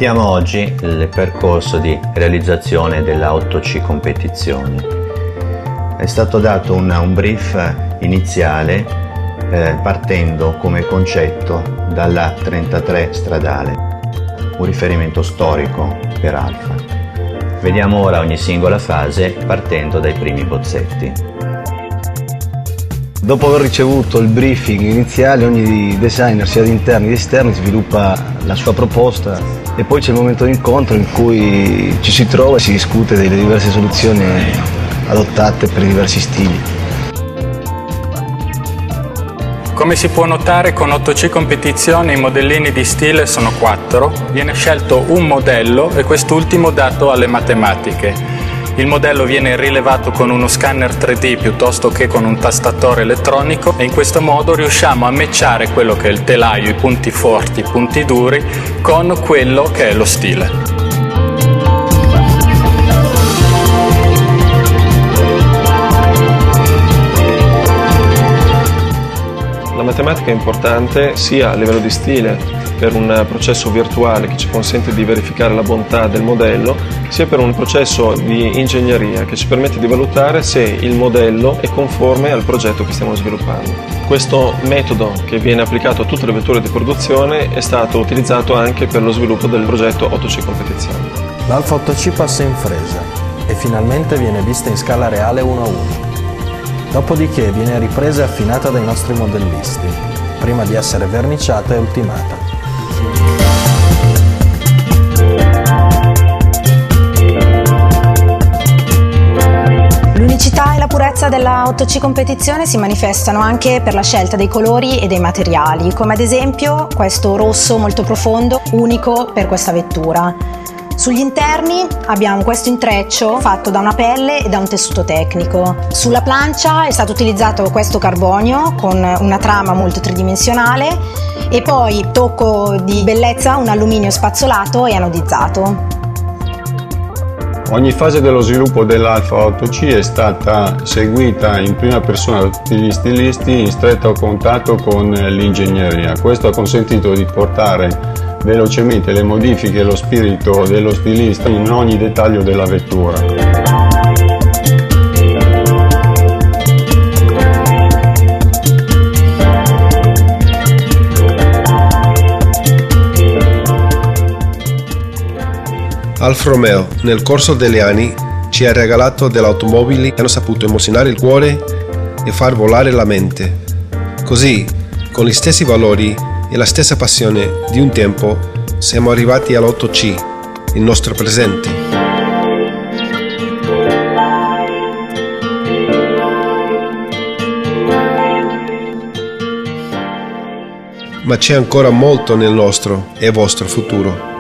Vediamo oggi il percorso di realizzazione della 8C competizione. È stato dato un brief iniziale partendo come concetto dalla 33 stradale, un riferimento storico per Alfa. Vediamo ora ogni singola fase partendo dai primi bozzetti. Dopo aver ricevuto il briefing iniziale, ogni designer, sia di interni che esterni, sviluppa la sua proposta e poi c'è il momento di incontro in cui ci si trova e si discute delle diverse soluzioni adottate per i diversi stili. Come si può notare, con 8C competizione i modellini di stile sono 4, viene scelto un modello e quest'ultimo dato alle matematiche. Il modello viene rilevato con uno scanner 3D piuttosto che con un tastatore elettronico e in questo modo riusciamo a matchare quello che è il telaio, i punti forti, i punti duri, con quello che è lo stile. La matematica è importante sia a livello di stile, per un processo virtuale che ci consente di verificare la bontà del modello, sia per un processo di ingegneria che ci permette di valutare se il modello è conforme al progetto che stiamo sviluppando. Questo metodo, che viene applicato a tutte le vetture di produzione, è stato utilizzato anche per lo sviluppo del progetto 8C competizione. L'Alfa 8C passa in fresa e finalmente viene vista in scala reale 1 a 1. Dopodiché viene ripresa e affinata dai nostri modellisti, prima di essere verniciata e ultimata. L'unicità e la purezza della 8C competizione si manifestano anche per la scelta dei colori e dei materiali, come ad esempio questo rosso molto profondo, unico per questa vettura. Sugli interni abbiamo questo intreccio fatto da una pelle e da un tessuto tecnico. Sulla plancia è stato utilizzato questo carbonio con una trama molto tridimensionale e poi, tocco di bellezza, un alluminio spazzolato e anodizzato. Ogni fase dello sviluppo dell'Alfa 8C è stata seguita in prima persona da tutti gli stilisti in stretto contatto con l'ingegneria. Questo ha consentito di portare velocemente le modifiche e lo spirito dello stilista in ogni dettaglio della vettura. Alfa Romeo, nel corso degli anni, ci ha regalato delle automobili che hanno saputo emozionare il cuore e far volare la mente. Così, con gli stessi valori e la stessa passione di un tempo, siamo arrivati all'8C, il nostro presente. Ma c'è ancora molto nel nostro e vostro futuro.